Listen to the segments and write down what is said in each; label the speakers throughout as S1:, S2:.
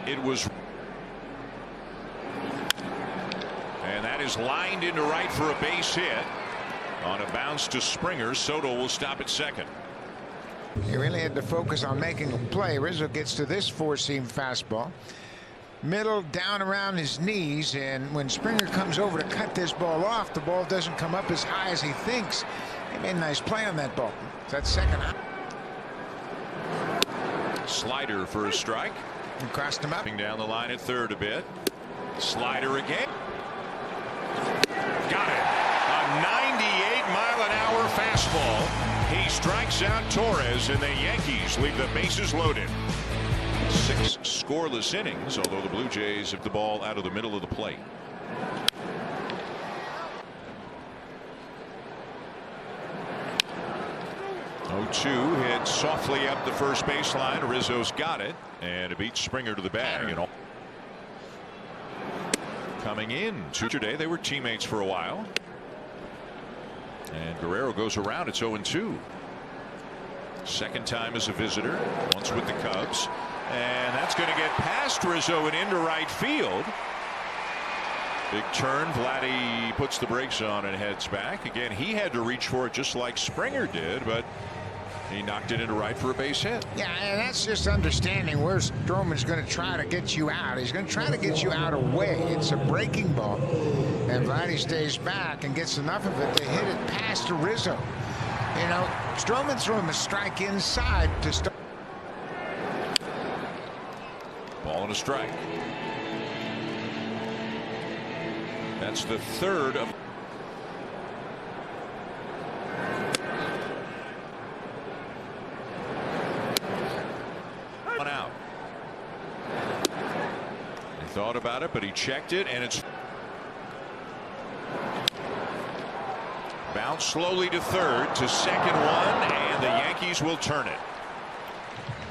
S1: It was. And that is lined into right for a base hit. On a bounce to Springer, Soto will stop at second.
S2: He really had to focus on making a play. Rizzo gets to this four-seam fastball. Middle down around his knees, and when Springer comes over to cut this ball off, the ball doesn't come up as high as he thinks. He made a nice play on that ball. That's second.
S1: Slider for a strike.
S2: And crossed him up.
S1: Down the line at third a bit. Slider again. Got it. A 98-mile-an-hour fastball. He strikes out Torres, and the Yankees leave the bases loaded. 6 scoreless innings, although the Blue Jays have the ball out of the middle of the plate. Oh-2 hit softly up the first baseline. Rizzo's got it, and it beats Springer to the bag. And coming in today, they were teammates for a while. And Guerrero goes around. It's 0-2. Second time as a visitor, once with the Cubs. And that's going to get past Rizzo and into right field. Big turn. Vladdy puts the brakes on and heads back. Again, he had to reach for it just like Springer did, but he knocked it into right for a base hit.
S2: Yeah, and that's just understanding where Stroman's going to try to get you out. He's going to try to get you out away. It's a breaking ball. And Vladdy stays back and gets enough of it to hit it past Rizzo. You know, Stroman threw him a strike inside to start.
S1: Ball and a strike. That's the third of. One out. He thought about it, but he checked it, and it's bounced slowly to third, to second one, and the Yankees will turn it.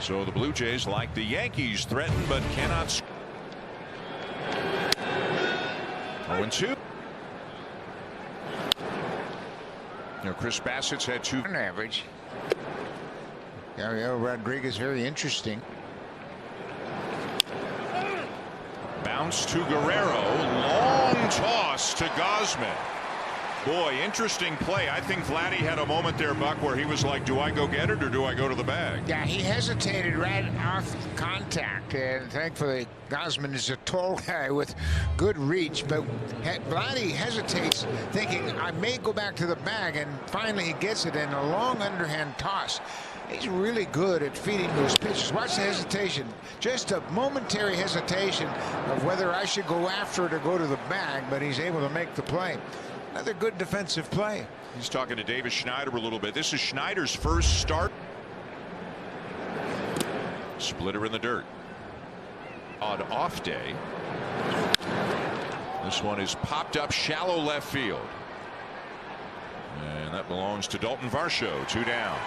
S1: So the Blue Jays, like the Yankees, threaten but cannot. 0-2. Chris Bassett's had 2
S2: on average. Gabriel Rodriguez, very interesting.
S1: Bounce to Guerrero. Long toss to Gausman. Boy, interesting play. I think Vladdy had a moment there, Buck, where he was like, do I go get it or do I go to the bag?
S2: Yeah, he hesitated right off contact, and thankfully Gausman is a tall guy with good reach, but Vladdy hesitates thinking I may go back to the bag, and finally he gets it in a long underhand toss. He's really good at feeding those pitches. Watch the hesitation. Just a momentary hesitation of whether I should go after it or go to the bag, but he's able to make the play. Another good defensive play.
S1: He's talking to Davis Schneider a little bit. This is Schneider's first start. Splitter in the dirt. Odd off day. This one is popped up shallow left field. And that belongs to Dalton Varsho. 2 down.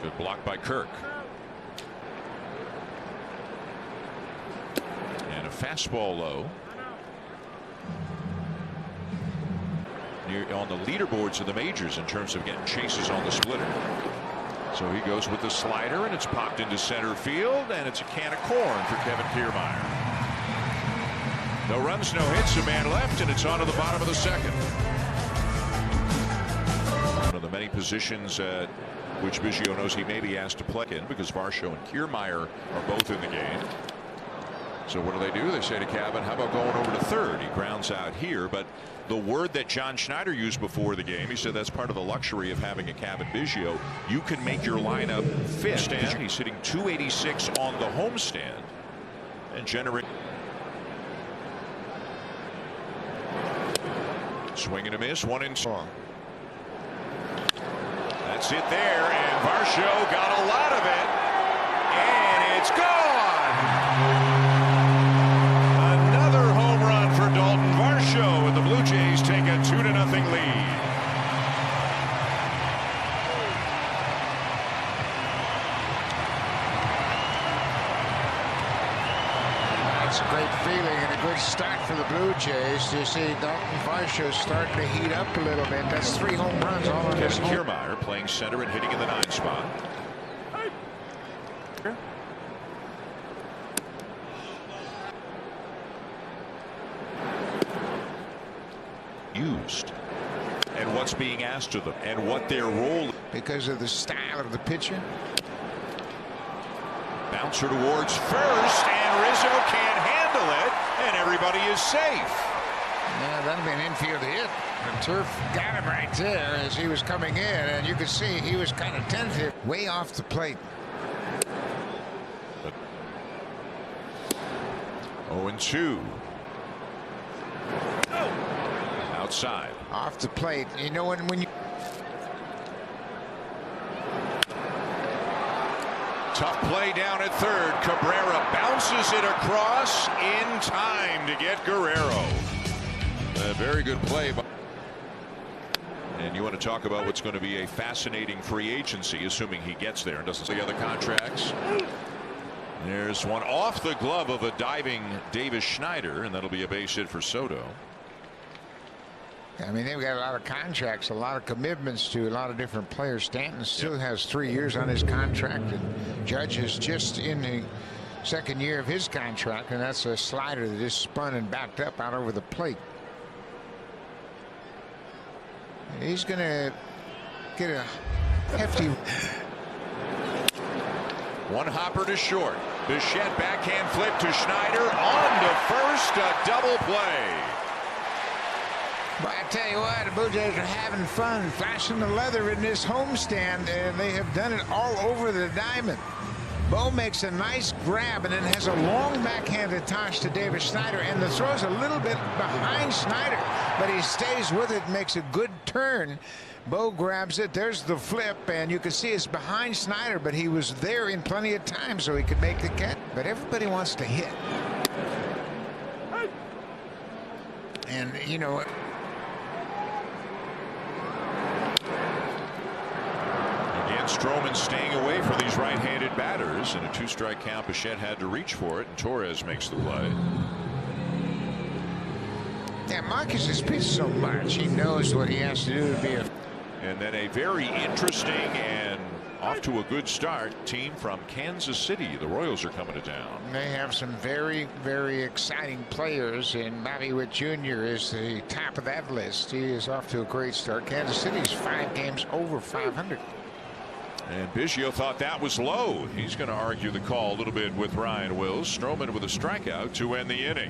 S1: Good block by Kirk. And a fastball low. On the leaderboards of the majors in terms of getting chases on the splitter. So he goes with the slider, and it's popped into center field, and it's a can of corn for Kevin Kiermaier. No runs, no hits, a man left, and it's on to the bottom of the second. One of the many positions at which Biggio knows he may be asked to play in, because Varsho and Kiermaier are both in the game. So what do? They say to Cavan, how about going over to third? He grounds out here, but the word that John Schneider used before the game, he said that's part of the luxury of having a Cavan Biggio. You can make your lineup fit. He's hitting .286 on the homestand and generate. Swing and a miss, 1-2. That's it there, and Varsho got a lot of it, and it's gone. Dalton Varsho, and the Blue Jays take a 2-0 lead.
S2: That's a great feeling and a good start for the Blue Jays. You see Dalton Varsho starting to heat up a little bit. That's 3 home runs all on this.
S1: Kiermaier playing center and hitting in the 9 spot. what's being asked of them and what their role.
S2: Because of the style of the pitcher.
S1: Bouncer towards first, and Rizzo can't handle it, and everybody is safe.
S2: Yeah, that'll be an infield hit. The turf got him right there as he was coming in, and you could see he was kind of tentative, way off the plate.
S1: 0-2. Outside.
S2: Off the plate. You know when you.
S1: Tough play down at third. Cabrera bounces it across in time to get Guerrero. A very good play. And you want to talk about what's going to be a fascinating free agency, assuming he gets there and doesn't see other contracts. There's one off the glove of a diving Davis Schneider, and that'll be a base hit for Soto.
S2: I mean, they've got a lot of contracts, a lot of commitments to a lot of different players. Stanton still has 3 years on his contract, and Judge is just in the second year of his contract, and that's a slider that just spun and backed up out over the plate. He's going to get a hefty.
S1: One hopper to short. Bichette backhand flip to Schneider on to first, a double play.
S2: But I tell you what, the Blue Jays are having fun flashing the leather in this homestand, and they have done it all over the diamond. Bo makes a nice grab and then has a long backhanded toss to Davis Schneider, and the throw's a little bit behind Schneider, but he stays with it, makes a good turn. Bo grabs it. There's the flip, and you can see it's behind Schneider, but he was there in plenty of time so he could make the catch. But everybody wants to hit. And, you know,
S1: Stroman staying away from these right-handed batters. In a 2-strike count, Bichette had to reach for it, and Torres makes the play.
S2: Yeah, Marcus has pitched so much. He knows what he has to do to be a.
S1: And then a very interesting and off to a good start team from Kansas City. The Royals are coming to town.
S2: They have some very, very exciting players, and Bobby Witt Jr. is the top of that list. He is off to a great start. Kansas City's 5 games over 500.
S1: And Biggio thought that was low. He's going to argue the call a little bit with Ryan Wills. Stroman with a strikeout to end the inning.